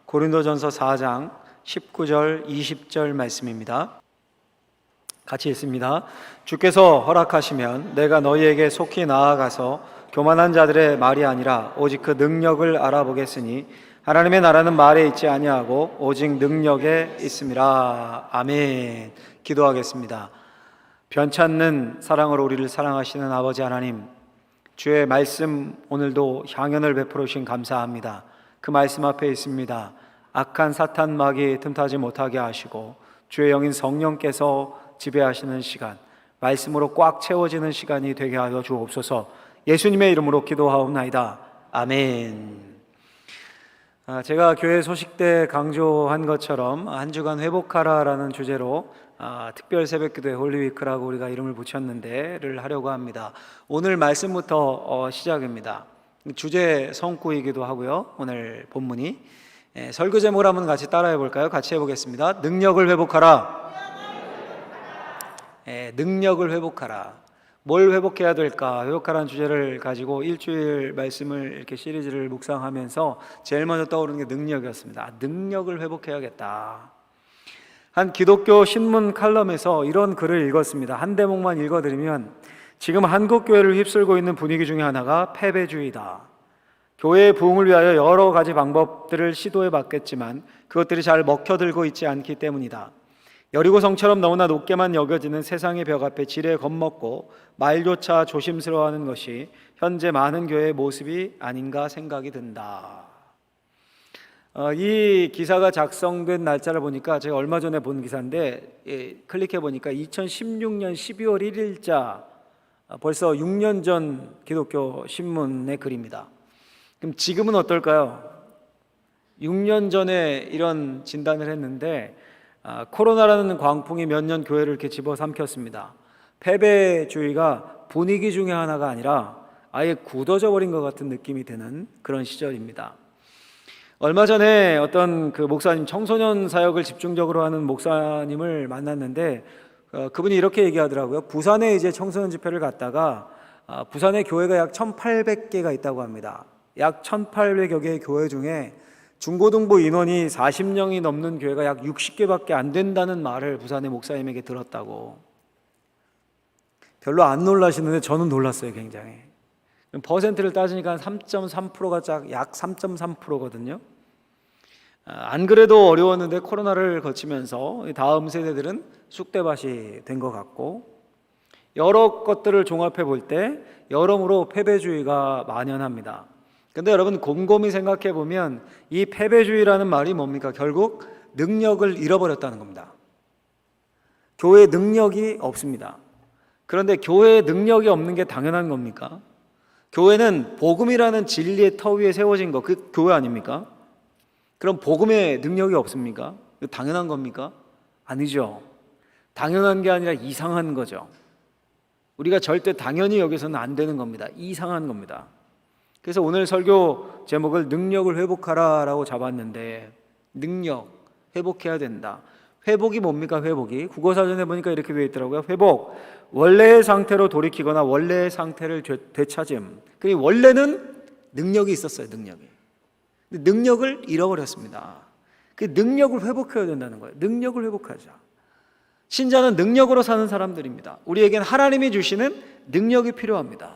고린도전서 4장 19절 20절 말씀입니다. 같이 읽습니다. 주께서 허락하시면 내가 너희에게 속히 나아가서 교만한 자들의 말이 아니라 오직 그 능력을 알아보겠으니 하나님의 나라는 말에 있지 아니하고 오직 능력에 있음이라. 아멘. 기도하겠습니다. 변찮는 사랑으로 우리를 사랑하시는 아버지 하나님, 주의 말씀 오늘도 향연을 베풀어 주신 감사합니다. 그 말씀 앞에 있습니다. 악한 사탄 마귀 틈타지 못하게 하시고 주의 영인 성령께서 지배하시는 시간, 말씀으로 꽉 채워지는 시간이 되게 하여 주옵소서. 예수님의 이름으로 기도하옵나이다. 아멘. 제가 교회 소식 때 강조한 것처럼 한 주간 회복하라라는 주제로 특별 새벽기도회 홀리위크라고 우리가 이름을 붙였는데를 하려고 합니다. 오늘 말씀부터 시작입니다. 주제 성구이기도 하고요. 오늘 본문이 설교 제목을 한번 같이 따라해 볼까요? 같이 해보겠습니다. 능력을 회복하라. 능력을 회복하라. 뭘 회복해야 될까? 회복하라는 주제를 가지고 일주일 말씀을 이렇게 시리즈를 묵상하면서 제일 먼저 떠오르는 게 능력이었습니다. 능력을 회복해야겠다. 한 기독교 신문 칼럼에서 이런 글을 읽었습니다. 한 대목만 읽어드리면, 지금 한국 교회를 휩쓸고 있는 분위기 중에 하나가 패배주의다. 교회의 부흥을 위하여 여러 가지 방법들을 시도해 봤겠지만 그것들이 잘 먹혀들고 있지 않기 때문이다. 여리고성처럼 너무나 높게만 여겨지는 세상의 벽 앞에 지레 겁먹고 말조차 조심스러워하는 것이 현재 많은 교회의 모습이 아닌가 생각이 든다. 이 기사가 작성된 날짜를 보니까 제가 얼마 전에 본 기사인데, 클릭해 보니까 2016년 12월 1일자, 벌써 6년 전 기독교 신문의 글입니다. 그럼 지금은 어떨까요? 6년 전에 이런 진단을 했는데 코로나라는 광풍이 몇 년 교회를 이렇게 집어삼켰습니다. 패배주의가 분위기 중에 하나가 아니라 아예 굳어져 버린 것 같은 느낌이 드는 그런 시절입니다. 얼마 전에 어떤 그 목사님, 청소년 사역을 집중적으로 하는 목사님을 만났는데 그분이 이렇게 얘기하더라고요. 부산에 이제 청소년 집회를 갔다가 부산에 교회가 약 1,800개가 있다고 합니다. 약 1,800여 개의 교회 중에 중고등부 인원이 40명이 넘는 교회가 약 60개밖에 안 된다는 말을 부산의 목사님에게 들었다고. 별로 안 놀라시는데 저는 놀랐어요, 굉장히. 퍼센트를 따지니까 3.3%가 약 3.3%거든요. 안 그래도 어려웠는데 코로나를 거치면서 다음 세대들은 쑥대밭이 된 것 같고, 여러 것들을 종합해 볼 때 여러모로 패배주의가 만연합니다. 근데 여러분 곰곰이 생각해 보면 이 패배주의라는 말이 뭡니까? 결국 능력을 잃어버렸다는 겁니다. 교회에 능력이 없습니다. 그런데 교회에 능력이 없는 게 당연한 겁니까? 교회는 복음이라는 진리의 터 위에 세워진 거, 그 교회 아닙니까? 그럼 복음에 능력이 없습니까? 당연한 겁니까? 아니죠. 당연한 게 아니라 이상한 거죠. 우리가 절대 당연히 여기서는 안 되는 겁니다. 이상한 겁니다. 그래서 오늘 설교 제목을 능력을 회복하라 라고 잡았는데, 능력, 회복해야 된다. 회복이 뭡니까? 회복이 국어사전에 보니까 이렇게 되어 있더라고요. 회복, 원래의 상태로 돌이키거나 원래의 상태를 되찾음. 그 원래는 능력이 있었어요. 능력이. 근데 능력을 잃어버렸습니다. 그 능력을 회복해야 된다는 거예요. 능력을 회복하자. 신자는 능력으로 사는 사람들입니다. 우리에겐 하나님이 주시는 능력이 필요합니다.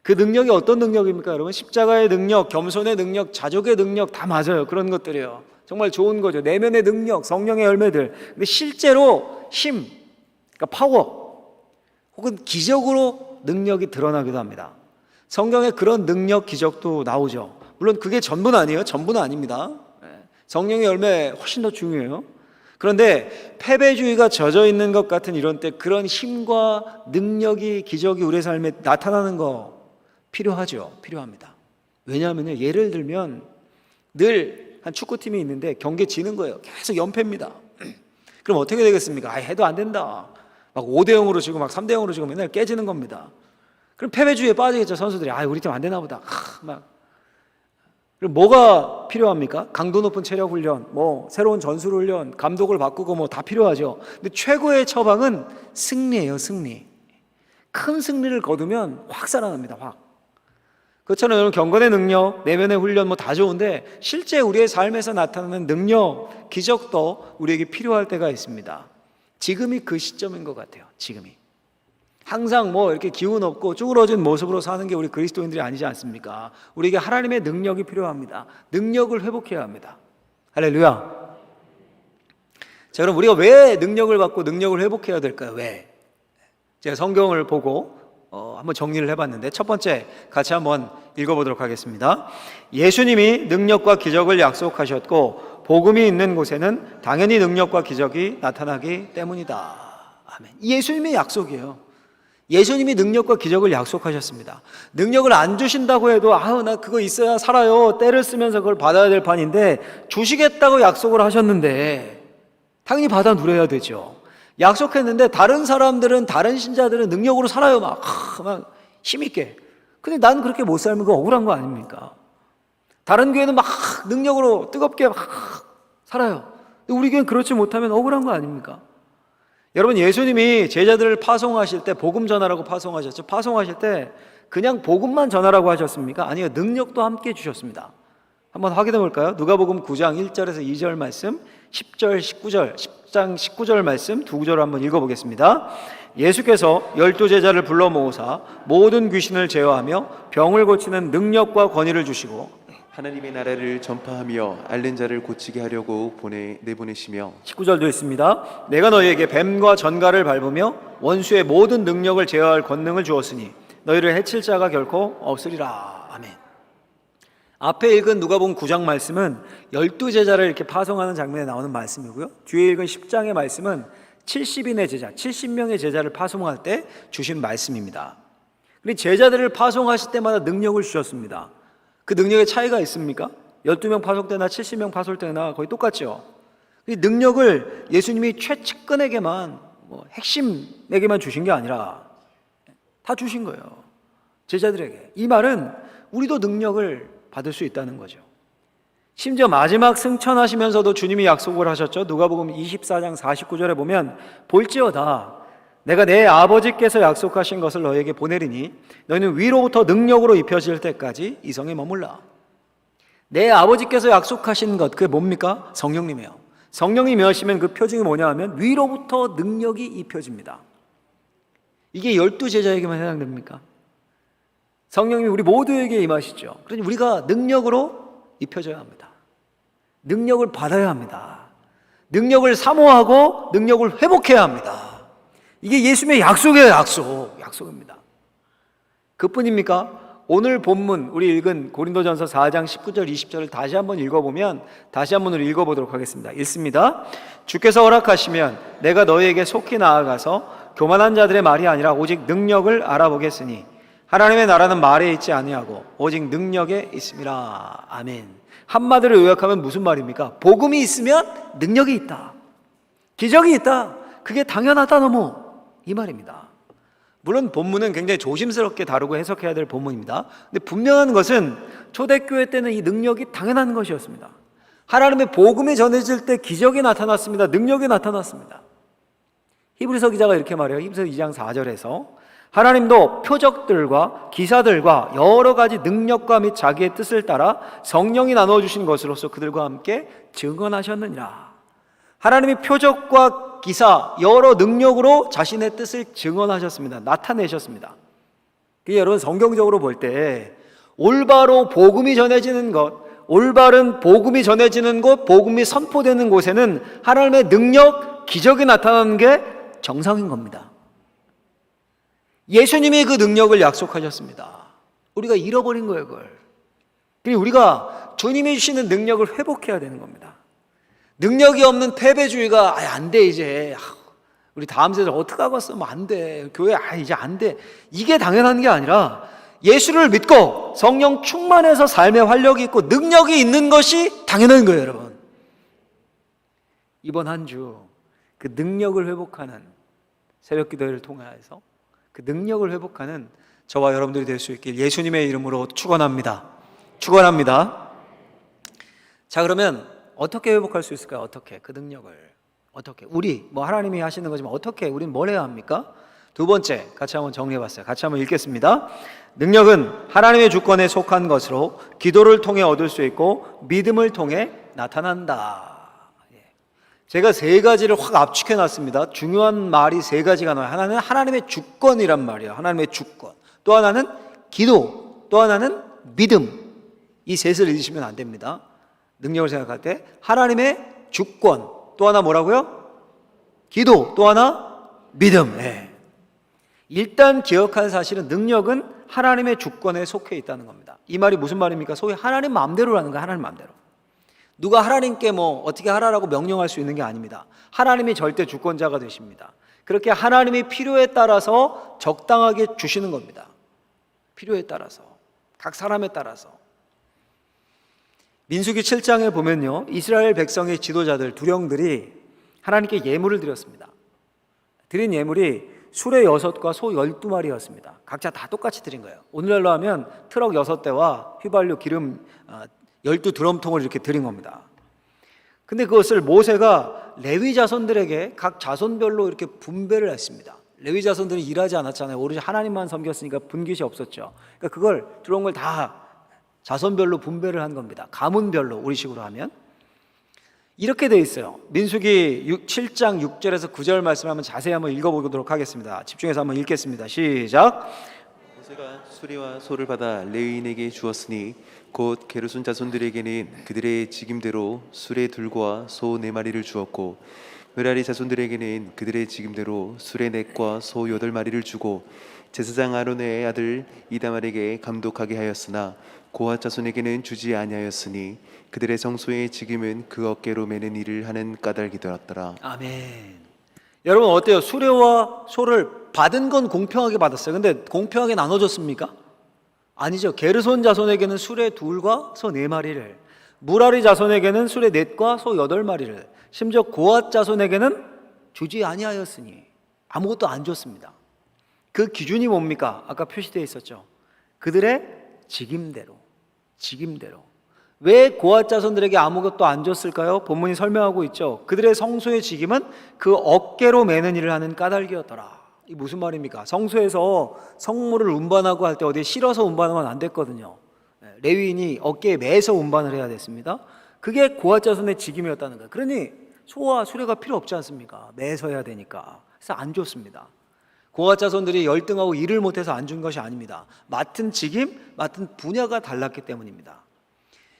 그 능력이 어떤 능력입니까, 여러분? 십자가의 능력, 겸손의 능력, 자족의 능력 다 맞아요. 그런 것들이요. 정말 좋은 거죠. 내면의 능력, 성령의 열매들. 근데 실제로 힘, 그러니까 파워, 혹은 기적으로 능력이 드러나기도 합니다. 성경에 그런 능력, 기적도 나오죠. 물론 그게 전부는 아니에요. 전부는 아닙니다. 성령의 열매 훨씬 더 중요해요. 그런데 패배주의가 젖어 있는 것 같은 이런 때 그런 힘과 능력이, 기적이 우리의 삶에 나타나는 거 필요하죠. 필요합니다. 왜냐하면 예를 들면 늘 한 축구팀이 있는데 경기에 지는 거예요. 계속 연패입니다. 그럼 어떻게 되겠습니까? 해도 안 된다. 막 5대0으로 지고 막 3대0으로 지고 맨날 깨지는 겁니다. 그럼 패배주의에 빠지겠죠. 선수들이. 우리 팀 안 되나 보다. 그럼 뭐가 필요합니까? 강도 높은 체력 훈련, 새로운 전술 훈련, 감독을 바꾸고 다 필요하죠. 근데 최고의 처방은 승리예요. 승리. 큰 승리를 거두면 확 살아납니다. 확. 그렇잖아요. 여러분, 경건의 능력, 내면의 훈련 뭐 다 좋은데 실제 우리의 삶에서 나타나는 능력, 기적도 우리에게 필요할 때가 있습니다. 지금이 그 시점인 것 같아요. 지금이. 항상 뭐 이렇게 기운 없고 쭈그러진 모습으로 사는 게 우리 그리스도인들이 아니지 않습니까? 우리에게 하나님의 능력이 필요합니다. 능력을 회복해야 합니다. 할렐루야. 자, 그럼 우리가 왜 능력을 받고 능력을 회복해야 될까요? 왜? 제가 성경을 보고 한번 정리를 해봤는데, 첫 번째 같이 한번 읽어보도록 하겠습니다. 예수님이 능력과 기적을 약속하셨고 복음이 있는 곳에는 당연히 능력과 기적이 나타나기 때문이다. 아멘. 예수님의 약속이에요. 예수님이 능력과 기적을 약속하셨습니다. 능력을 안 주신다고 해도 나 그거 있어야 살아요, 때를 쓰면서 그걸 받아야 될 판인데, 주시겠다고 약속을 하셨는데 당연히 받아 누려야 되죠. 약속했는데 다른 사람들은, 다른 신자들은 능력으로 살아요. 막 힘있게. 근데 난 그렇게 못 살면 그거 억울한 거 아닙니까? 다른 교회는 막 능력으로 뜨겁게 막 살아요. 근데 우리 교회는 그렇지 못하면 억울한 거 아닙니까? 여러분, 예수님이 제자들을 파송하실 때 복음 전하라고 파송하셨죠. 파송하실 때 그냥 복음만 전하라고 하셨습니까? 아니요, 능력도 함께 주셨습니다. 한번 확인해 볼까요? 누가복음 9장 1절에서 2절 말씀, 10절, 19절, 10장 19절 말씀 두 구절을 한번 읽어보겠습니다. 예수께서 12제자를 불러 모으사 모든 귀신을 제어하며 병을 고치는 능력과 권위를 주시고 하나님의 나라를 전파하며 앓는 자를 고치게 하려고 내보내시며 19절도 있습니다. 내가 너희에게 뱀과 전갈을 밟으며 원수의 모든 능력을 제어할 권능을 주었으니 너희를 해칠 자가 결코 없으리라. 아멘. 앞에 읽은 누가복음 9장 말씀은 12제자를 이렇게 파송하는 장면에 나오는 말씀이고요, 뒤에 읽은 10장의 말씀은 70인의 제자, 70명의 제자를 파송할 때 주신 말씀입니다. 그런데 제자들을 파송하실 때마다 능력을 주셨습니다. 그 능력의 차이가 있습니까? 12명 파송 때나 70명 파송 때나 거의 똑같죠. 이 능력을 예수님이 최측근에게만, 핵심에게만 주신 게 아니라 다 주신 거예요. 제자들에게. 이 말은 우리도 능력을 받을 수 있다는 거죠. 심지어 마지막 승천하시면서도 주님이 약속을 하셨죠. 누가복음 24장 49절에 보면 볼지어다 내가 내 아버지께서 약속하신 것을 너에게 보내리니 너희는 위로부터 능력으로 입혀질 때까지 이 성에 머물라. 내 아버지께서 약속하신 것, 그게 뭡니까? 성령님이에요. 성령이 임하시면 그 표징이 뭐냐 하면 위로부터 능력이 입혀집니다. 이게 12제자에게만 해당됩니까? 성령님이 우리 모두에게 임하시죠. 그러니 우리가 능력으로 입혀져야 합니다. 능력을 받아야 합니다. 능력을 사모하고 능력을 회복해야 합니다. 이게 예수님의 약속이에요. 약속입니다. 그뿐입니까? 오늘 본문 우리 읽은 고린도전서 4장 19절 20절을 다시 한번 읽어보면, 다시 한번 읽어보도록 하겠습니다. 읽습니다. 주께서 허락하시면 내가 너희에게 속히 나아가서 교만한 자들의 말이 아니라 오직 능력을 알아보겠으니 하나님의 나라는 말에 있지 아니하고 오직 능력에 있음이라. 아멘. 한마디로 요약하면 무슨 말입니까? 복음이 있으면 능력이 있다, 기적이 있다, 그게 당연하다 너무, 이 말입니다. 물론 본문은 굉장히 조심스럽게 다루고 해석해야 될 본문입니다. 근데 분명한 것은 초대교회 때는 이 능력이 당연한 것이었습니다. 하나님의 복음이 전해질 때 기적이 나타났습니다. 능력이 나타났습니다. 히브리서 기자가 이렇게 말해요. 히브리서 2장 4절에서 하나님도 표적들과 기사들과 여러 가지 능력과 및 자기의 뜻을 따라 성령이 나눠주신 것으로서 그들과 함께 증언하셨느니라. 하나님이 표적과 기사, 여러 능력으로 자신의 뜻을 증언하셨습니다. 나타내셨습니다. 여러분, 성경적으로 볼 때 올바로 복음이 전해지는 것, 올바른 복음이 전해지는 곳, 복음이 선포되는 곳에는 하나님의 능력, 기적이 나타나는 게 정상인 겁니다. 예수님이 그 능력을 약속하셨습니다. 우리가 잃어버린 거예요, 그걸. 그리고 우리가 주님이 주시는 능력을 회복해야 되는 겁니다. 능력이 없는 패배주의가 안 돼, 이제 우리 다음 세대 어떡하겠어, 안 돼, 교회 이제 안 돼, 이게 당연한 게 아니라 예수를 믿고 성령 충만해서 삶의 활력이 있고 능력이 있는 것이 당연한 거예요, 여러분. 이번 한 주 그 능력을 회복하는 새벽 기도회를 통해서 그 능력을 회복하는 저와 여러분들이 될 수 있길 예수님의 이름으로 축원합니다. 자, 그러면 어떻게 회복할 수 있을까요? 어떻게 그 능력을 어떻게, 우리 하나님이 하시는 거지만 어떻게 우리는 뭘 해야 합니까? 두 번째, 같이 한번 정리해봤어요. 같이 한번 읽겠습니다. 능력은 하나님의 주권에 속한 것으로 기도를 통해 얻을 수 있고 믿음을 통해 나타난다. 제가 세 가지를 확 압축해놨습니다. 중요한 말이 세 가지가 나와요. 하나는 하나님의 주권이란 말이에요. 하나님의 주권. 또 하나는 기도. 또 하나는 믿음. 이 셋을 잊으시면 안 됩니다. 능력을 생각할 때 하나님의 주권. 또 하나 뭐라고요? 기도. 또 하나 믿음. 일단 기억할 사실은 능력은 하나님의 주권에 속해 있다는 겁니다. 이 말이 무슨 말입니까? 소위 하나님 마음대로라는 거예요. 하나님 마음대로. 누가 하나님께 뭐 어떻게 하라라고 명령할 수 있는 게 아닙니다. 하나님이 절대 주권자가 되십니다. 그렇게 하나님이 필요에 따라서 적당하게 주시는 겁니다. 필요에 따라서, 각 사람에 따라서. 민수기 7장에 보면요, 이스라엘 백성의 지도자들 두령들이 하나님께 예물을 드렸습니다. 드린 예물이 수레 6과 소 12마리였습니다. 각자 다 똑같이 드린 거예요. 오늘날로 하면 트럭 6대와 휘발유 기름 12드럼통을 이렇게 드린 겁니다. 근데 그것을 모세가 레위 자손들에게 각 자손별로 이렇게 분배를 했습니다. 레위 자손들은 일하지 않았잖아요. 오로지 하나님만 섬겼으니까 분깃이 없었죠. 그러니까 그걸 들어온 걸 다 자손별로 분배를 한 겁니다. 가문별로, 우리식으로 하면. 이렇게 돼 있어요. 민수기 7장 6절에서 9절 말씀 한번 자세히 한번 읽어보도록 하겠습니다. 집중해서 한번 읽겠습니다. 시작. 모세가 수레와 소를 받아 레위인에게 주었으니 곧 게르손 자손들에게는 그들의 직임대로 수레 둘과 소 4마리를 주었고 므라리 자손들에게는 그들의 직임대로 수레 4과 소 8마리를 주고 제사장 아론의 아들 이다말에게 감독하게 하였으나 고핫 자손에게는 주지 아니하였으니 그들의 성소의 직임은 그 어깨로 매는 일을 하는 까닭이더라. 아멘. 여러분 어때요? 수레와 소를 받은 건 공평하게 받았어요. 근데 공평하게 나눠줬습니까? 아니죠. 게르손 자손에게는 수레 2과 소 4마리를, 무라리 자손에게는 수레 4과 소 8마리를, 심지어 고핫 자손에게는 주지 아니하였으니 아무것도 안 줬습니다. 그 기준이 뭡니까? 아까 표시되어 있었죠. 그들의 직임대로. 왜 고핫 자손들에게 아무것도 안 줬을까요? 본문이 설명하고 있죠. 그들의 성소의 직임은 그 어깨로 매는 일을 하는 까닭이었더라. 이 무슨 말입니까? 성소에서 성물을 운반하고 할 때 어디에 실어서 운반하면 안 됐거든요. 레위인이 어깨에 매서 운반을 해야 됐습니다. 그게 고핫 자손의 직임이었다는 거예요. 그러니 소와 수레가 필요 없지 않습니까? 매서 해야 되니까. 그래서 안 줬습니다. 고핫 자손들이 열등하고 일을 못해서 안 준 것이 아닙니다. 맡은 직임, 맡은 분야가 달랐기 때문입니다.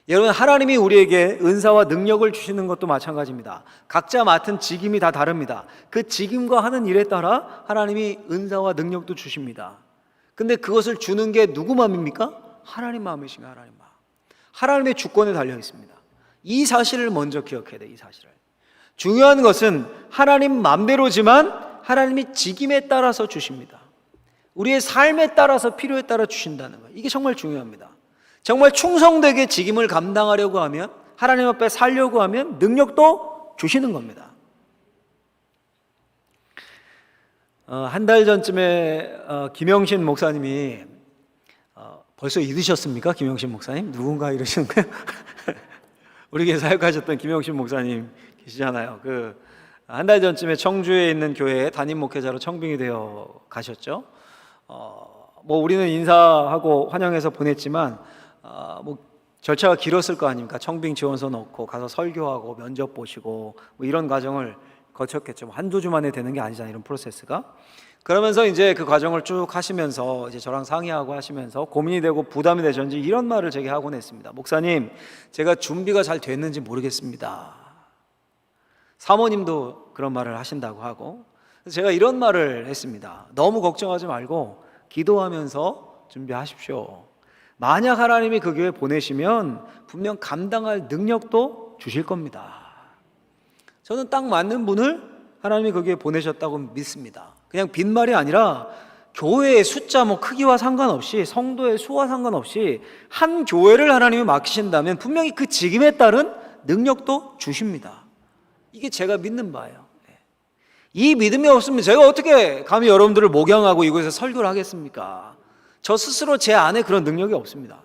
여러분, 하나님이 우리에게 은사와 능력을 주시는 것도 마찬가지입니다. 각자 맡은 직임이 다 다릅니다. 그 직임과 하는 일에 따라 하나님이 은사와 능력도 주십니다. 근데 그것을 주는 게 누구 마음입니까? 하나님 마음이십니다. 하나님 마음. 하나님의 주권에 달려 있습니다. 이 사실을 먼저 기억해야 돼요. 이 사실을. 중요한 것은 하나님 마음대로지만 하나님이 직임에 따라서 주십니다. 우리의 삶에 따라서, 필요에 따라 주신다는 거예요. 이게 정말 중요합니다. 정말 충성되게 직임을 감당하려고 하면, 하나님 앞에 살려고 하면 능력도 주시는 겁니다. 한 달 전쯤에 김영신 목사님이 벌써 잊으셨습니까? 김영신 목사님? 누군가 이러시는 거예요? 우리 교회 사역하셨던 김영신 목사님 계시잖아요. 한 달 전쯤에 청주에 있는 교회에 담임 목회자로 청빙이 되어 가셨죠. 우리는 인사하고 환영해서 보냈지만 절차가 길었을 거 아닙니까? 청빙 지원서 넣고 가서 설교하고 면접 보시고 이런 과정을 거쳤겠죠. 한두 주 만에 되는 게 아니잖아요. 이런 프로세스가. 그러면서 이제 그 과정을 쭉 하시면서 이제 저랑 상의하고 하시면서 고민이 되고 부담이 되셨는지 이런 말을 제게 하곤 했습니다. 목사님, 제가 준비가 잘 됐는지 모르겠습니다. 사모님도 그런 말을 하신다고 하고, 제가 이런 말을 했습니다. 너무 걱정하지 말고 기도하면서 준비하십시오. 만약 하나님이 그 교회 보내시면 분명 감당할 능력도 주실 겁니다. 저는 딱 맞는 분을 하나님이 그 교회에 보내셨다고 믿습니다. 그냥 빈말이 아니라 교회의 숫자 크기와 상관없이, 성도의 수와 상관없이 한 교회를 하나님이 맡기신다면 분명히 그 직임에 따른 능력도 주십니다. 이게 제가 믿는 바예요. 이 믿음이 없으면 제가 어떻게 감히 여러분들을 목양하고 이곳에서 설교를 하겠습니까? 저 스스로 제 안에 그런 능력이 없습니다.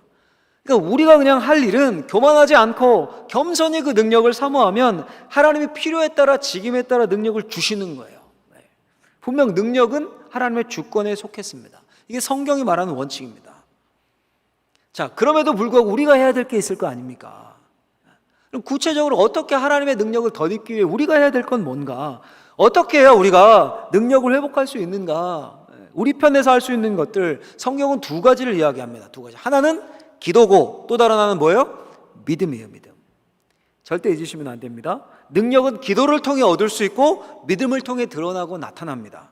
그러니까 우리가 그냥 할 일은 교만하지 않고 겸손히 그 능력을 사모하면 하나님이 필요에 따라, 직임에 따라 능력을 주시는 거예요. 분명 능력은 하나님의 주권에 속했습니다. 이게 성경이 말하는 원칙입니다. 자, 그럼에도 불구하고 우리가 해야 될 게 있을 거 아닙니까? 그럼 구체적으로 어떻게 하나님의 능력을 덧입기 위해 우리가 해야 될 건 뭔가? 어떻게 해야 우리가 능력을 회복할 수 있는가? 우리 편에서 할 수 있는 것들, 성경은 두 가지를 이야기합니다. 두 가지. 하나는 기도고 또 다른 하나는 뭐예요? 믿음이에요. 믿음. 절대 잊으시면 안 됩니다. 능력은 기도를 통해 얻을 수 있고 믿음을 통해 드러나고 나타납니다.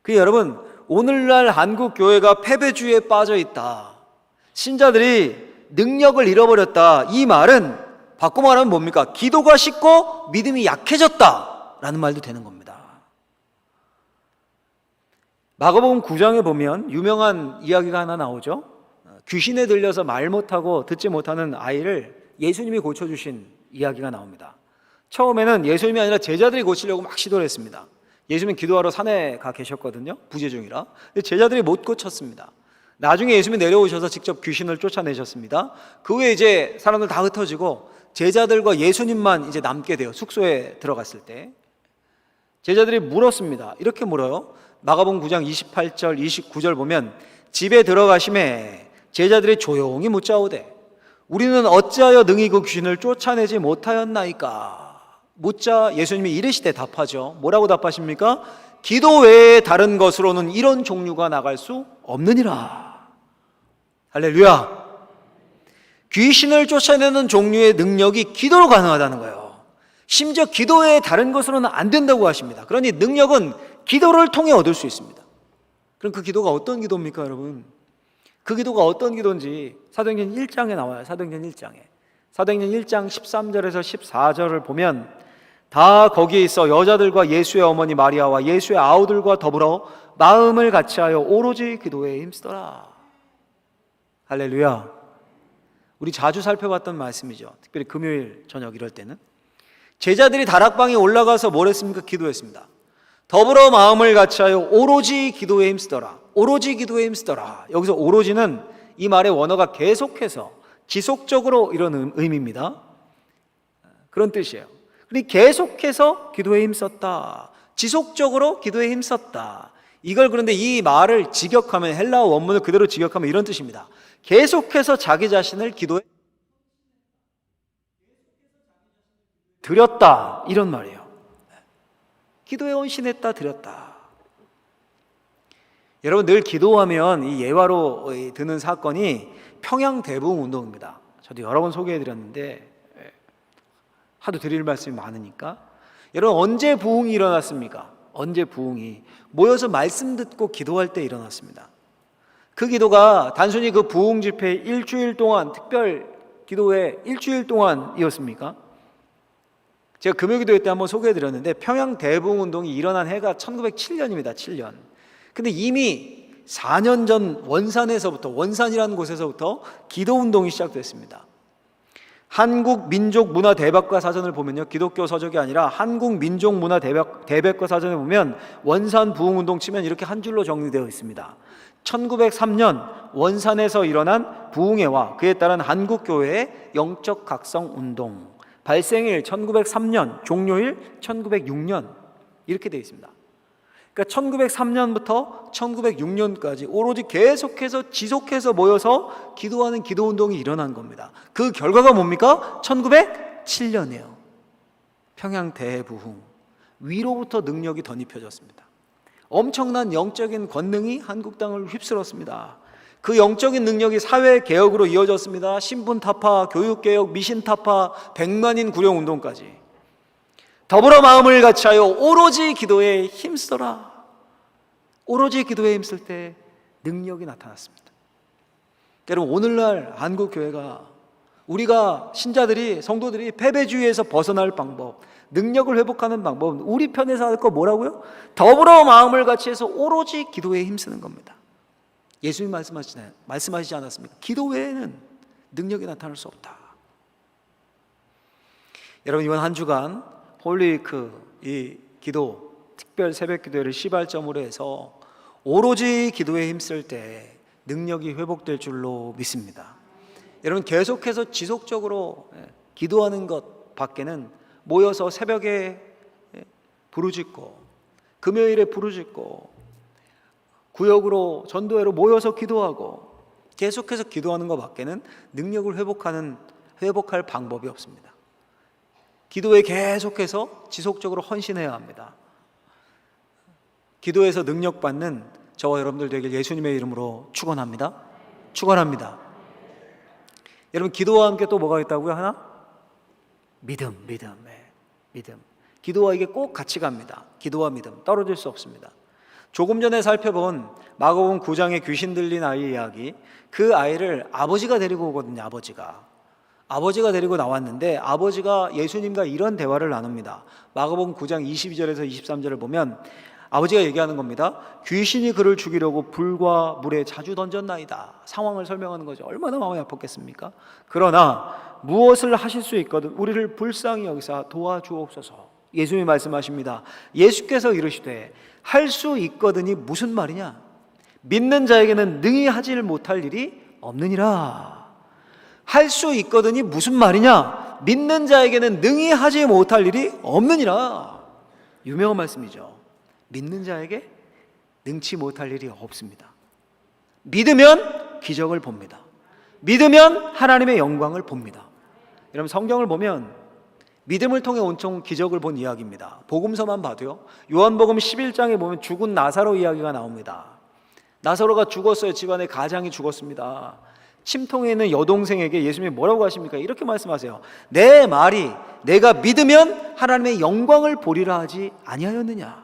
그 여러분, 오늘날 한국 교회가 패배주의에 빠져 있다, 신자들이 능력을 잃어버렸다, 이 말은 바꿔 말하면 뭡니까? 기도가 식고 믿음이 약해졌다 라는 말도 되는 겁니다. 마가복음 9장에 보면 유명한 이야기가 하나 나오죠. 귀신에 들려서 말 못하고 듣지 못하는 아이를 예수님이 고쳐주신 이야기가 나옵니다. 처음에는 예수님이 아니라 제자들이 고치려고 막 시도를 했습니다. 예수님은 기도하러 산에 가 계셨거든요. 부재 중이라. 근데 제자들이 못 고쳤습니다. 나중에 예수님이 내려오셔서 직접 귀신을 쫓아내셨습니다. 그 후에 이제 사람들 다 흩어지고 제자들과 예수님만 이제 남게 돼요. 숙소에 들어갔을 때 제자들이 물었습니다. 이렇게 물어요. 마가복음 9장 28절 29절 보면 집에 들어가심에 제자들이 조용히 묻자오되 우리는 어찌하여 능히 그 귀신을 쫓아내지 못하였나이까? 묻자 예수님이 이르시되 답하죠. 뭐라고 답하십니까? 기도 외에 다른 것으로는 이런 종류가 나갈 수 없느니라. 할렐루야. 귀신을 쫓아내는 종류의 능력이 기도로 가능하다는 거예요. 심지어 기도 외에 다른 것으로는 안 된다고 하십니다. 그러니 능력은 기도를 통해 얻을 수 있습니다. 그럼 그 기도가 어떤 기도입니까, 여러분? 그 기도가 어떤 기도인지 사도행전 1장에 나와요. 사도행전 1장에. 사도행전 1장 13절에서 14절을 보면 다 거기에 있어 여자들과 예수의 어머니 마리아와 예수의 아우들과 더불어 마음을 같이하여 오로지 기도에 힘쓰더라. 할렐루야. 우리 자주 살펴봤던 말씀이죠. 특별히 금요일 저녁 이럴 때는 제자들이 다락방에 올라가서 뭘 했습니까? 기도했습니다. 더불어 마음을 같이하여 오로지 기도에 힘쓰더라. 오로지 기도에 힘쓰더라. 여기서 오로지는 이 말의 원어가 계속해서 지속적으로 이런 의미입니다. 그런 뜻이에요. 그러니 계속해서 기도에 힘썼다. 지속적으로 기도에 힘썼다. 이걸 그런데 이 말을 직역하면 헬라어 원문을 그대로 직역하면 이런 뜻입니다. 계속해서 자기 자신을 기도에 드렸다, 이런 말이에요. 기도에 헌신했다, 드렸다. 여러분, 늘 기도하면 이 예화로 드는 사건이 평양 대부흥 운동입니다. 저도 여러 번 소개해드렸는데 하도 드릴 말씀이 많으니까. 여러분, 언제 부흥이 일어났습니까? 언제 부흥이 모여서 말씀 듣고 기도할 때 일어났습니다. 그 기도가 단순히 그 부흥 집회 일주일 동안, 특별 기도회 일주일 동안이었습니까? 제가 금요기도회 때 한번 소개해드렸는데 평양 대부흥 운동이 일어난 해가 1907년입니다. 7년. 근데 이미 4년 전 원산에서부터, 원산이라는 곳에서부터 기도 운동이 시작됐습니다. 한국민족문화대백과 사전을 보면요, 기독교 서적이 아니라 한국민족문화대백과 사전을 보면 원산 부흥운동 치면 이렇게 한 줄로 정리되어 있습니다. 1903년 원산에서 일어난 부흥회와 그에 따른 한국교회의 영적 각성운동, 발생일 1903년, 종료일 1906년, 이렇게 되어 있습니다. 그러니까 1903년부터 1906년까지 오로지 계속해서 지속해서 모여서 기도하는 기도운동이 일어난 겁니다. 그 결과가 뭡니까? 1907년이에요. 평양 대부흥. 위로부터 능력이 덧입혀졌습니다. 엄청난 영적인 권능이 한국 땅을 휩쓸었습니다. 그 영적인 능력이 사회개혁으로 이어졌습니다. 신분타파, 교육개혁, 미신타파, 백만인 구령운동까지. 더불어 마음을 같이하여 오로지 기도에 힘쓰라. 오로지 기도에 힘쓸 때 능력이 나타났습니다. 여러분, 오늘날 한국교회가, 우리가 신자들이, 성도들이 패배주의에서 벗어날 방법, 능력을 회복하는 방법은 우리 편에서 할 거 뭐라고요? 더불어 마음을 같이해서 오로지 기도에 힘쓰는 겁니다. 예수님 말씀하시지 않았습니까? 기도 외에는 능력이 나타날 수 없다. 여러분, 이번 한 주간 홀리위크 이 기도, 특별 새벽 기도회를 시발점으로 해서 오로지 기도에 힘쓸 때 능력이 회복될 줄로 믿습니다. 여러분, 계속해서 지속적으로 기도하는 것 밖에는 모여서 새벽에 부르짖고 금요일에 부르짖고 구역으로 전도회로 모여서 기도하고 계속해서 기도하는 것밖에는 능력을 회복할 방법이 없습니다. 기도에 계속해서 지속적으로 헌신해야 합니다. 기도에서 능력받는 저와 여러분들 되길 예수님의 이름으로 축원합니다. 축원합니다. 여러분, 기도와 함께 또 뭐가 있다고요? 하나? 믿음. 기도와 이게 꼭 같이 갑니다. 기도와 믿음 떨어질 수 없습니다. 조금 전에 살펴본 마가복음 9장의 귀신 들린 아이 이야기, 그 아이를 아버지가 데리고 오거든요. 아버지가 데리고 나왔는데 아버지가 예수님과 이런 대화를 나눕니다. 마가복음 9장 22절에서 23절을 보면 아버지가 얘기하는 겁니다. 귀신이 그를 죽이려고 불과 물에 자주 던졌나이다. 상황을 설명하는 거죠. 얼마나 마음이 아팠겠습니까? 그러나 무엇을 하실 수 있거든 우리를 불쌍히 여기사 도와주옵소서. 예수님이 말씀하십니다. 예수께서 이르시되 할 수 있거든이 무슨 말이냐? 믿는 자에게는 능히 하지 못할 일이 없느니라. 할 수 있거든이 무슨 말이냐? 믿는 자에게는 능히 하지 못할 일이 없느니라. 유명한 말씀이죠. 믿는 자에게 능치 못할 일이 없습니다. 믿으면 기적을 봅니다. 믿으면 하나님의 영광을 봅니다. 여러분, 성경을 보면 믿음을 통해 온통 기적을 본 이야기입니다. 복음서만 봐도요. 요한복음 11장에 보면 죽은 나사로 이야기가 나옵니다. 나사로가 죽었어요. 집안의 가장이 죽었습니다. 침통에 있는 여동생에게 예수님이 뭐라고 하십니까? 이렇게 말씀하세요. 내 말이 내가 믿으면 하나님의 영광을 보리라 하지 아니하였느냐?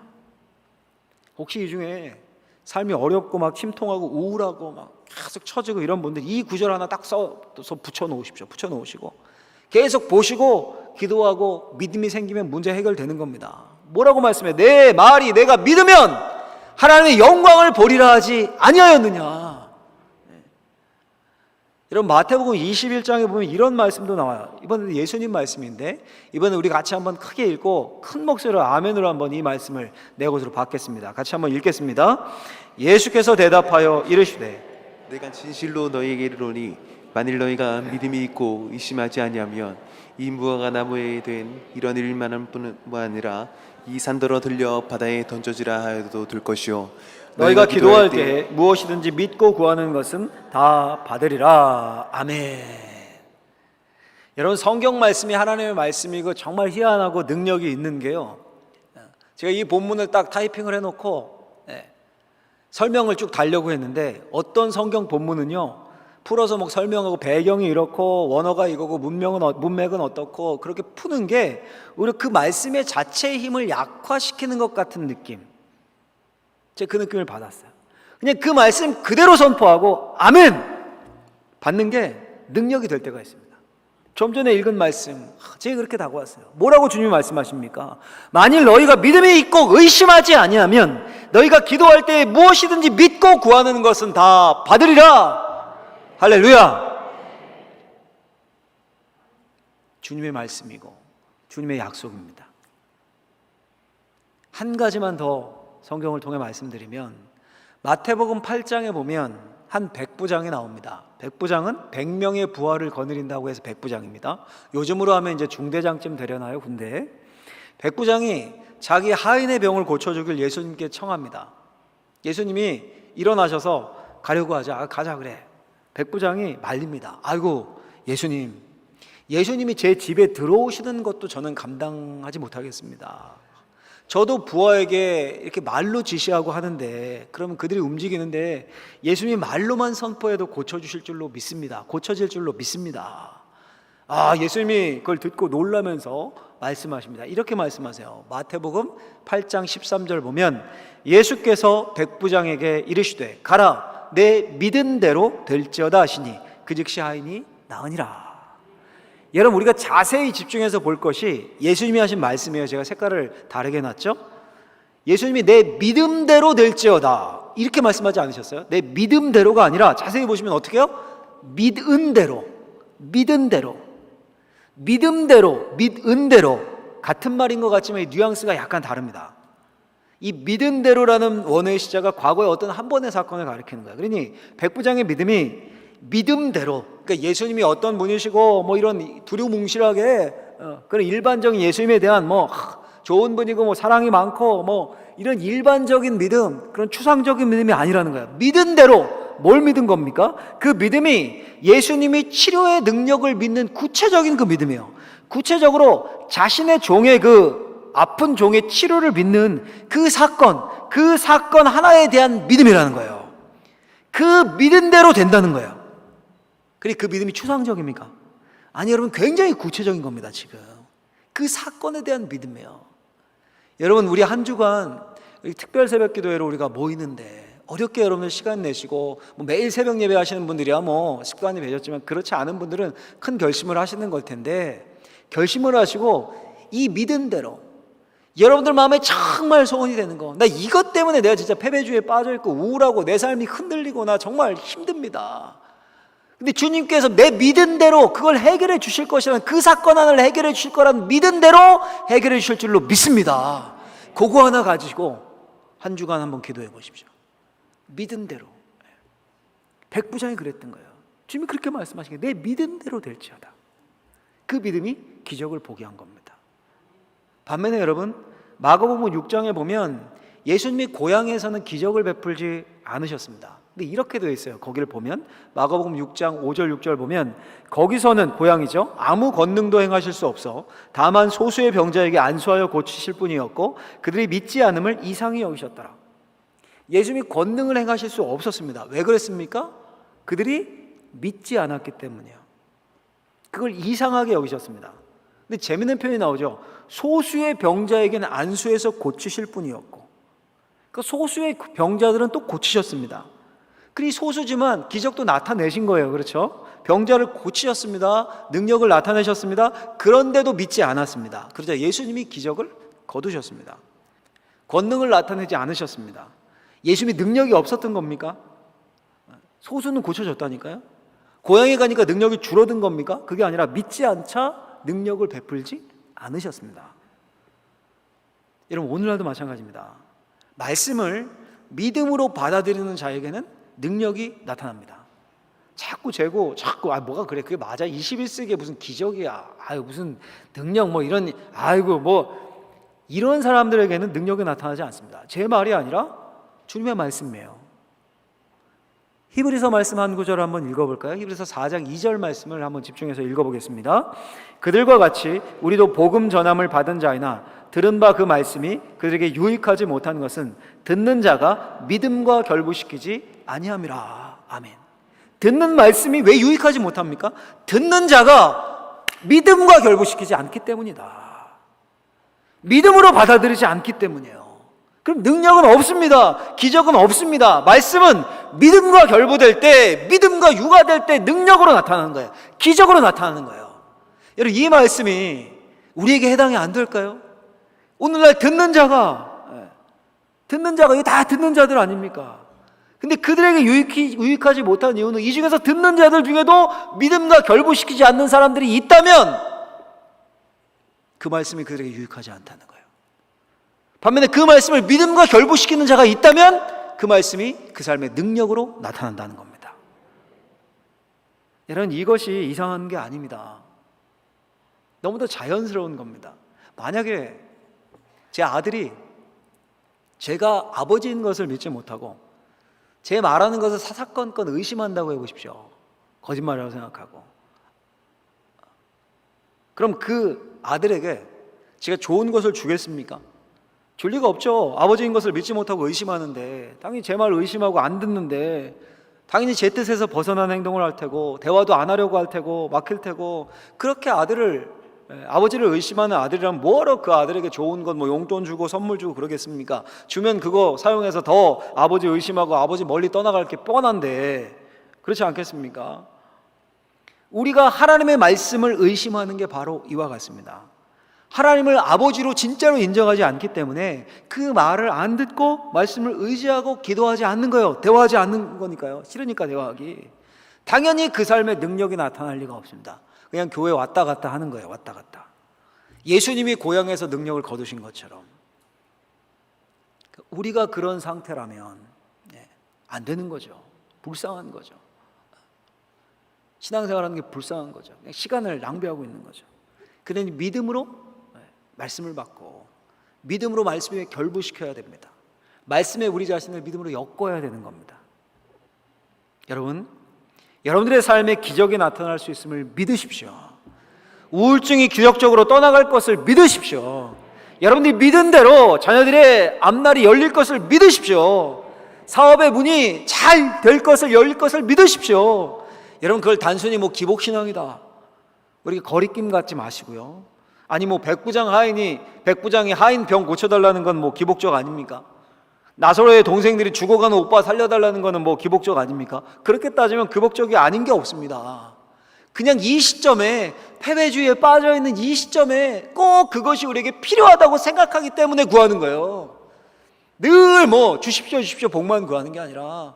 혹시 이 중에 삶이 어렵고 막 침통하고 우울하고 막 계속 처지고 이런 분들 이 구절 하나 딱 써서 붙여놓으십시오. 붙여놓으시고 계속 보시고 기도하고 믿음이 생기면 문제 해결되는 겁니다. 뭐라고 말씀해? 내 말이 내가 믿으면 하나님의 영광을 보리라 하지 아니하였느냐? 여러분, 마태복음 21장에 보면 이런 말씀도 나와요. 이번에는 예수님 말씀인데 이번에 우리 같이 한번 크게 읽고 큰 목소리로 아멘으로 한번 이 말씀을 내 것으로 받겠습니다. 같이 한번 읽겠습니다. 예수께서 대답하여 이르시되 내가 진실로 너희에게 이르노니 만일 너희가 믿음이 있고 의심하지 아니하면 이 무화과 나무에 된 이런 일만한 뿐만 아니라 이 산더러 들려 바다에 던져지라 하여도 될 것이요 너희가 기도할 때 무엇이든지 믿고 구하는 것은 다 받으리라. 아멘. 여러분, 성경 말씀이 하나님의 말씀이고 정말 희한하고 능력이 있는 게요, 제가 이 본문을 딱 타이핑을 해놓고 설명을 쭉 달려고 했는데 어떤 성경 본문은요 풀어서 막 설명하고 배경이 이렇고 원어가 이거고 문맥은 어떻고 그렇게 푸는 게 오히려 그 말씀의 자체의 힘을 약화시키는 것 같은 느낌, 제가 그 느낌을 받았어요. 그냥 그 말씀 그대로 선포하고 아멘 받는 게 능력이 될 때가 있습니다. 좀 전에 읽은 말씀 제가 그렇게 다가왔어요. 뭐라고 주님이 말씀하십니까? 만일 너희가 믿음이 있고 의심하지 아니하면 너희가 기도할 때 무엇이든지 믿고 구하는 것은 다 받으리라. 할렐루야. 주님의 말씀이고 주님의 약속입니다. 한 가지만 더 성경을 통해 말씀드리면 마태복음 8장에 보면 한 백부장이 나옵니다. 백부장은 100명의 부하를 거느린다고 해서 백부장입니다. 요즘으로 하면 이제 중대장쯤 되려나요, 군대에? 백부장이 자기 하인의 병을 고쳐주길 예수님께 청합니다. 예수님이 일어나셔서 가려고 하자. 가자 그래. 백부장이 말립니다. 아이고 예수님이 제 집에 들어오시는 것도 저는 감당하지 못하겠습니다. 저도 부하에게 이렇게 말로 지시하고 하는데 그러면 그들이 움직이는데 예수님이 말로만 선포해도 고쳐주실 줄로 믿습니다. 고쳐질 줄로 믿습니다. 예수님이 그걸 듣고 놀라면서 말씀하십니다. 이렇게 말씀하세요. 마태복음 8장 13절 보면 예수께서 백부장에게 이르시되 가라 내 믿은 대로 될지어다 하시니 그 즉시 하인이 나으니라. 여러분, 우리가 자세히 집중해서 볼 것이 예수님이 하신 말씀이에요. 제가 색깔을 다르게 해놨죠. 예수님이 내 믿음대로 될지어다 이렇게 말씀하지 않으셨어요? 내 믿음대로가 아니라 자세히 보시면 어떻게 해요? 믿은 대로 같은 말인 것 같지만 이 뉘앙스가 약간 다릅니다. 이 믿은 대로라는 원어의 시자가 과거의 어떤 한 번의 사건을 가리키는 거예요. 그러니 백부장의 믿음이 믿음대로, 그러니까 예수님이 어떤 분이시고 뭐 이런 두루뭉실하게 그런 일반적인 예수님에 대한 좋은 분이고 뭐 사랑이 많고 뭐 이런 일반적인 믿음, 그런 추상적인 믿음이 아니라는 거예요. 믿은 대로 뭘 믿은 겁니까? 그 믿음이 예수님이 치료의 능력을 믿는 구체적인 그 믿음이에요. 구체적으로 자신의 종의 그 아픈 종의 치료를 믿는 그 사건 하나에 대한 믿음이라는 거예요. 그 믿은 대로 된다는 거예요. 그리고 그 믿음이 추상적입니까? 아니, 여러분, 굉장히 구체적인 겁니다. 지금 그 사건에 대한 믿음이에요. 여러분, 우리 한 주간 특별 새벽 기도회로 우리가 모이는데 어렵게 여러분들 시간 내시고 뭐 매일 새벽 예배 하시는 분들이야 뭐 습관이 되셨지만, 그렇지 않은 분들은 큰 결심을 하시는 걸 텐데, 결심을 하시고 이 믿은 대로 여러분들 마음에 정말 소원이 되는 거, 나 이것 때문에 내가 진짜 패배주의에 빠져있고 우울하고 내 삶이 흔들리고 나 정말 힘듭니다. 근데 주님께서 내 믿은 대로 그걸 해결해 주실 것이라는, 그 사건 하나를 해결해 주실 거라는 믿은 대로 해결해 주실 줄로 믿습니다. 그거 하나 가지고 한 주간 한번 기도해 보십시오. 믿은 대로. 백부장이 그랬던 거예요. 주님이 그렇게 말씀하신 게 내 믿은 대로 될지어다. 그 믿음이 기적을 보게 한 겁니다. 반면에 여러분, 마가복음 6장에 보면 예수님이 고향에서는 기적을 베풀지 않으셨습니다. 근데 이렇게 되어 있어요. 거기를 보면 마가복음 6장 5절 6절 보면, 거기서는, 고향이죠, 아무 권능도 행하실 수 없어 다만 소수의 병자에게 안수하여 고치실 뿐이었고 그들이 믿지 않음을 이상히 여기셨더라. 예수님이 권능을 행하실 수 없었습니다. 왜 그랬습니까? 그들이 믿지 않았기 때문이에요. 그걸 이상하게 여기셨습니다. 근데 재미있는 표현이 나오죠. 소수의 병자에게는 안수해서 고치실 뿐이었고, 그 소수의 병자들은 또 고치셨습니다. 그리 소수지만 기적도 나타내신 거예요. 그렇죠? 병자를 고치셨습니다. 능력을 나타내셨습니다. 그런데도 믿지 않았습니다. 그러자 예수님이 기적을 거두셨습니다. 권능을 나타내지 않으셨습니다. 예수님이 능력이 없었던 겁니까? 소수는 고쳐졌다니까요. 고향에 가니까 능력이 줄어든 겁니까? 그게 아니라 믿지 않자 능력을 베풀지 않으셨습니다. 여러분, 오늘날도 마찬가지입니다. 말씀을 믿음으로 받아들이는 자에게는 능력이 나타납니다. 자꾸 재고 자꾸 뭐가 그래, 그게 맞아, 21세기에 무슨 기적이야, 무슨 능력 뭐 이런, 뭐 이런 사람들에게는 능력이 나타나지 않습니다. 제 말이 아니라 주님의 말씀이에요. 히브리서 말씀 한 구절 한번 읽어볼까요? 히브리서 4장 2절 말씀을 한번 집중해서 읽어보겠습니다. 그들과 같이 우리도 복음 전함을 받은 자이나 들은 바 그 말씀이 그들에게 유익하지 못한 것은 듣는 자가 믿음과 결부시키지 아니함이라. 아멘. 듣는 말씀이 왜 유익하지 못합니까? 듣는 자가 믿음과 결부시키지 않기 때문이다. 믿음으로 받아들이지 않기 때문이에요. 그럼 능력은 없습니다. 기적은 없습니다. 말씀은 믿음과 결부될 때, 믿음과 유가될 때 능력으로 나타나는 거예요. 기적으로 나타나는 거예요. 여러분, 이 말씀이 우리에게 해당이 안 될까요? 오늘날 듣는 자가 이거 다 듣는 자들 아닙니까? 근데 그들에게 유익하지 못한 이유는 이 중에서 듣는 자들 중에도 믿음과 결부시키지 않는 사람들이 있다면 그 말씀이 그들에게 유익하지 않다는 거예요. 반면에 그 말씀을 믿음과 결부시키는 자가 있다면 그 말씀이 그 삶의 능력으로 나타난다는 겁니다. 여러분, 이것이 이상한 게 아닙니다. 너무도 자연스러운 겁니다. 만약에 제 아들이 제가 아버지인 것을 믿지 못하고 제 말하는 것을 사사건건 의심한다고 해보십시오. 거짓말이라고 생각하고. 그럼 그 아들에게 제가 좋은 것을 주겠습니까? 줄 리가 없죠. 아버지인 것을 믿지 못하고 의심하는데, 당연히 제 말 의심하고 안 듣는데 당연히 제 뜻에서 벗어난 행동을 할 테고 대화도 안 하려고 할 테고 막힐 테고, 그렇게 아버지를 의심하는 아들이라면 뭐하러 그 아들에게 좋은 것, 뭐 용돈 주고 선물 주고 그러겠습니까? 주면 그거 사용해서 더 아버지 의심하고 아버지 멀리 떠나갈 게 뻔한데, 그렇지 않겠습니까? 우리가 하나님의 말씀을 의심하는 게 바로 이와 같습니다. 하나님을 아버지로 진짜로 인정하지 않기 때문에 그 말을 안 듣고 말씀을 의지하고 기도하지 않는 거예요. 대화하지 않는 거니까요. 싫으니까 대화하기. 당연히 그 삶에 능력이 나타날 리가 없습니다. 그냥 교회 왔다 갔다 하는 거예요. 왔다 갔다. 예수님이 고향에서 능력을 거두신 것처럼 우리가 그런 상태라면 안 되는 거죠. 불쌍한 거죠. 신앙생활하는 게 불쌍한 거죠. 그냥 시간을 낭비하고 있는 거죠. 그러니 믿음으로 말씀을 받고 믿음으로 말씀에 결부시켜야 됩니다. 말씀에 우리 자신을 믿음으로 엮어야 되는 겁니다. 여러분, 여러분들의 삶에 기적이 나타날 수 있음을 믿으십시오. 우울증이 기적적으로 떠나갈 것을 믿으십시오. 여러분들이 믿은 대로 자녀들의 앞날이 열릴 것을 믿으십시오. 사업의 문이 잘 될 것을 열릴 것을 믿으십시오. 여러분, 그걸 단순히 기복신앙이다, 우리 거리낌 갖지 마시고요. 아니 백부장이 하인 병 고쳐달라는 건 기복적 아닙니까? 나사로의 동생들이 죽어가는 오빠 살려달라는 거는 기복적 아닙니까? 그렇게 따지면 기복적이 아닌 게 없습니다. 그냥 이 시점에, 패배주의에 빠져있는 이 시점에 꼭 그것이 우리에게 필요하다고 생각하기 때문에 구하는 거예요. 늘 주십시오 복만 구하는 게 아니라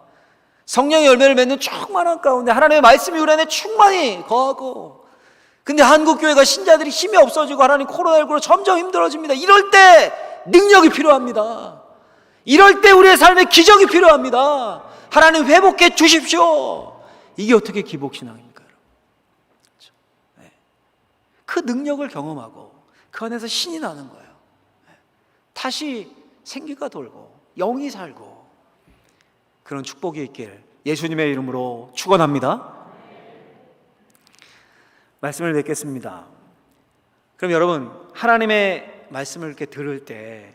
성령의 열매를 맺는 충만한 가운데 하나님의 말씀이 우리 안에 충만히 거하고, 근데 한국교회가 신자들이 힘이 없어지고 하나님 코로나19로 점점 힘들어집니다. 이럴 때 능력이 필요합니다. 이럴 때 우리의 삶에 기적이 필요합니다. 하나님 회복해 주십시오. 이게 어떻게 기복신앙입니까? 그렇죠? 네. 그 능력을 경험하고 그 안에서 신이 나는 거예요. 네. 다시 생기가 돌고 영이 살고, 그런 축복이 있길 예수님의 이름으로 축원합니다. 말씀을 맺겠습니다. 그럼 여러분, 하나님의 말씀을 이렇게 들을 때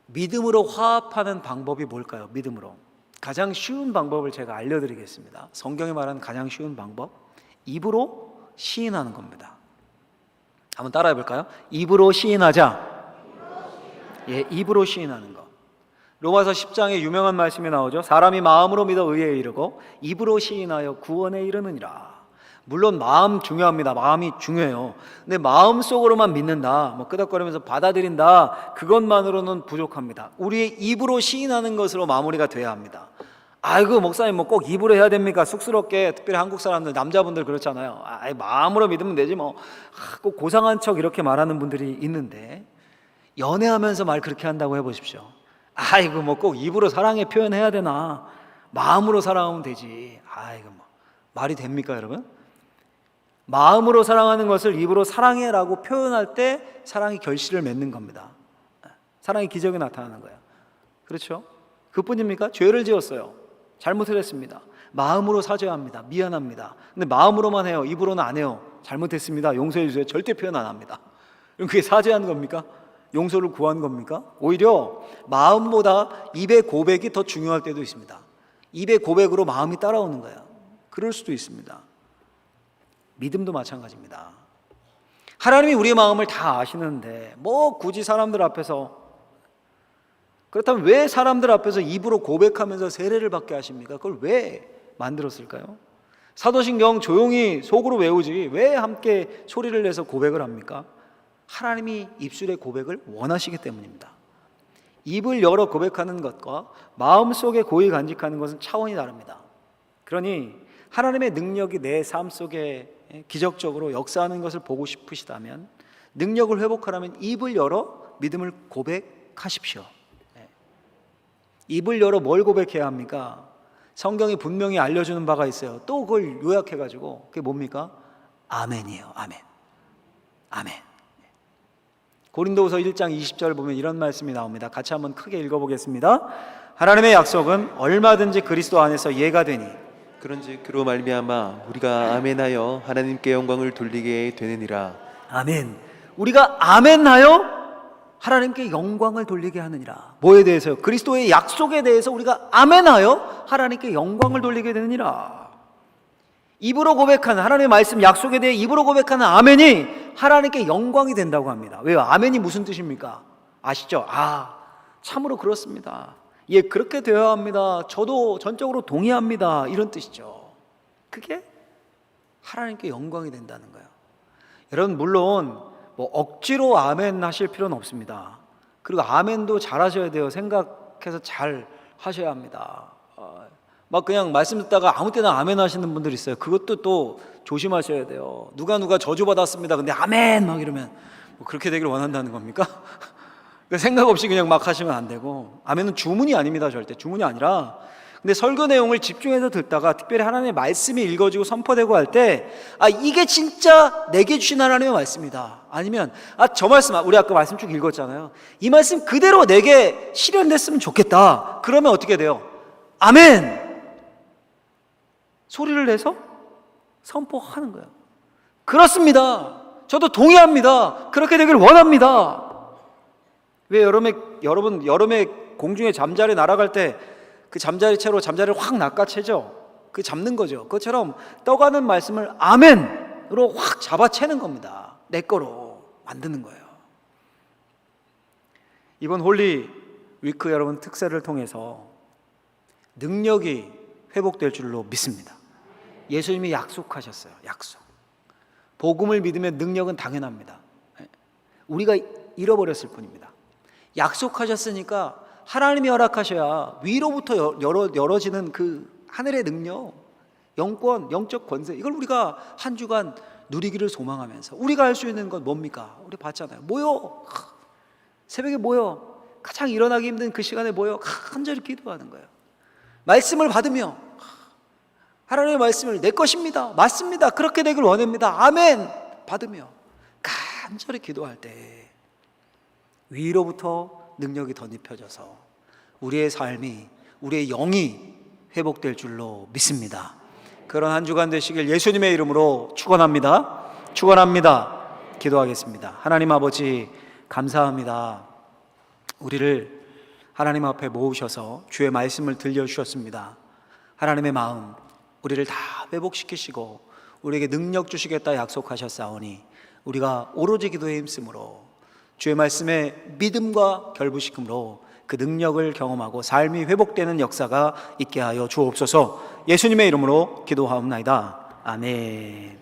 믿음으로 화합하는 방법이 뭘까요? 믿음으로 가장 쉬운 방법을 제가 알려드리겠습니다. 성경이 말하는 가장 쉬운 방법, 입으로 시인하는 겁니다. 한번 따라해 볼까요? 입으로 시인하자. 예, 입으로 시인하는 거. 로마서 10장에 유명한 말씀이 나오죠. 사람이 마음으로 믿어 의에 이르고 입으로 시인하여 구원에 이르느니라. 물론 마음 중요합니다. 마음이 중요해요. 근데 마음속으로만 믿는다, 끄덕거리면서 받아들인다, 그것만으로는 부족합니다. 우리의 입으로 시인하는 것으로 마무리가 돼야 합니다. 아이고 목사님 꼭 입으로 해야 됩니까? 쑥스럽게, 특별히 한국 사람들, 남자분들 그렇잖아요. 마음으로 믿으면 되지 꼭 고상한 척 이렇게 말하는 분들이 있는데, 연애하면서 말 그렇게 한다고 해보십시오. 아이고 꼭 입으로 사랑의 표현해야 되나? 마음으로 사랑하면 되지. 아이고 말이 됩니까 여러분? 마음으로 사랑하는 것을 입으로 사랑해라고 표현할 때 사랑이 결실을 맺는 겁니다. 사랑의 기적이 나타나는 거예요. 그렇죠? 그뿐입니까? 죄를 지었어요. 잘못을 했습니다. 마음으로 사죄합니다. 미안합니다. 근데 마음으로만 해요. 입으로는 안 해요. 잘못했습니다. 용서해 주세요. 절대 표현 안 합니다. 그럼 그게 사죄한 겁니까? 용서를 구한 겁니까? 오히려 마음보다 입의 고백이 더 중요할 때도 있습니다. 입의 고백으로 마음이 따라오는 거예요. 그럴 수도 있습니다. 믿음도 마찬가지입니다. 하나님이 우리의 마음을 다 아시는데 굳이 사람들 앞에서, 그렇다면 왜 사람들 앞에서 입으로 고백하면서 세례를 받게 하십니까? 그걸 왜 만들었을까요? 사도신경 조용히 속으로 외우지 왜 함께 소리를 내서 고백을 합니까? 하나님이 입술의 고백을 원하시기 때문입니다. 입을 열어 고백하는 것과 마음속에 고이 간직하는 것은 차원이 다릅니다. 그러니 하나님의 능력이 내 삶 속에 기적적으로 역사하는 것을 보고 싶으시다면, 능력을 회복하려면 입을 열어 믿음을 고백하십시오. 입을 열어 뭘 고백해야 합니까? 성경이 분명히 알려주는 바가 있어요. 또 그걸 요약해가지고 그게 뭡니까? 아멘이에요. 아멘. 아멘. 고린도후서 1장 20절 보면 이런 말씀이 나옵니다. 같이 한번 크게 읽어보겠습니다. 하나님의 약속은 얼마든지 그리스도 안에서 예가 되니 그런즉 그로 말미암아 우리가 아멘하여 하나님께 영광을 돌리게 되느니라. 아멘. 우리가 아멘하여 하나님께 영광을 돌리게 하느니라. 뭐에 대해서요? 그리스도의 약속에 대해서 우리가 아멘하여 하나님께 영광을 돌리게 되느니라. 입으로 고백하는 하나님의 말씀 약속에 대해 입으로 고백하는 아멘이 하나님께 영광이 된다고 합니다. 왜요? 아멘이 무슨 뜻입니까? 아시죠? 참으로 그렇습니다. 예, 그렇게 되어야 합니다. 저도 전적으로 동의합니다. 이런 뜻이죠. 그게 하나님께 영광이 된다는 거예요. 여러분, 물론 억지로 아멘 하실 필요는 없습니다. 그리고 아멘도 잘 하셔야 돼요. 생각해서 잘 하셔야 합니다. 그냥 말씀 듣다가 아무 때나 아멘 하시는 분들 있어요. 그것도 또 조심하셔야 돼요. 누가 저주받았습니다. 근데 아멘 이러면 그렇게 되기를 원한다는 겁니까? 생각 없이 그냥 막 하시면 안 되고, 아멘은 주문이 아닙니다. 절대 주문이 아니라 근데 설교 내용을 집중해서 듣다가 특별히 하나님의 말씀이 읽어지고 선포되고 할 때 이게 진짜 내게 주신 하나님의 말씀이다. 아니면 저 말씀, 우리 아까 말씀 쭉 읽었잖아요. 이 말씀 그대로 내게 실현됐으면 좋겠다. 그러면 어떻게 돼요? 아멘! 소리를 내서 선포하는 거예요. 그렇습니다. 저도 동의합니다. 그렇게 되길 원합니다. 왜 여러분 여름에 공중에 잠자리 날아갈 때 그 잠자리채로 잠자리를 확 낚아채죠? 그 잡는 거죠. 그것처럼 떠가는 말씀을 아멘으로 확 잡아채는 겁니다. 내 거로 만드는 거예요. 이번 홀리 위크 여러분 특세를 통해서 능력이 회복될 줄로 믿습니다. 예수님이 약속하셨어요. 약속. 복음을 믿으면 능력은 당연합니다. 우리가 잃어버렸을 뿐입니다. 약속하셨으니까 하나님이 허락하셔야 위로부터 열어지는 그 하늘의 능력, 영권, 영적 권세, 이걸 우리가 한 주간 누리기를 소망하면서 우리가 할 수 있는 건 뭡니까? 우리 봤잖아요. 모여, 새벽에 모여, 가장 일어나기 힘든 그 시간에 모여 간절히 기도하는 거예요. 말씀을 받으며 하나님의 말씀을 내 것입니다, 맞습니다, 그렇게 되길 원합니다, 아멘 받으며 간절히 기도할 때 위로부터 능력이 덧입혀져서 우리의 삶이, 우리의 영이 회복될 줄로 믿습니다. 그런 한 주간 되시길 예수님의 이름으로 축원합니다. 축원합니다. 기도하겠습니다. 하나님 아버지 감사합니다. 우리를 하나님 앞에 모으셔서 주의 말씀을 들려주셨습니다. 하나님의 마음 우리를 다 회복시키시고 우리에게 능력 주시겠다 약속하셨사오니 우리가 오로지 기도에 힘쓰므로 주의 말씀에 믿음과 결부시킴으로 그 능력을 경험하고 삶이 회복되는 역사가 있게 하여 주옵소서. 예수님의 이름으로 기도하옵나이다. 아멘.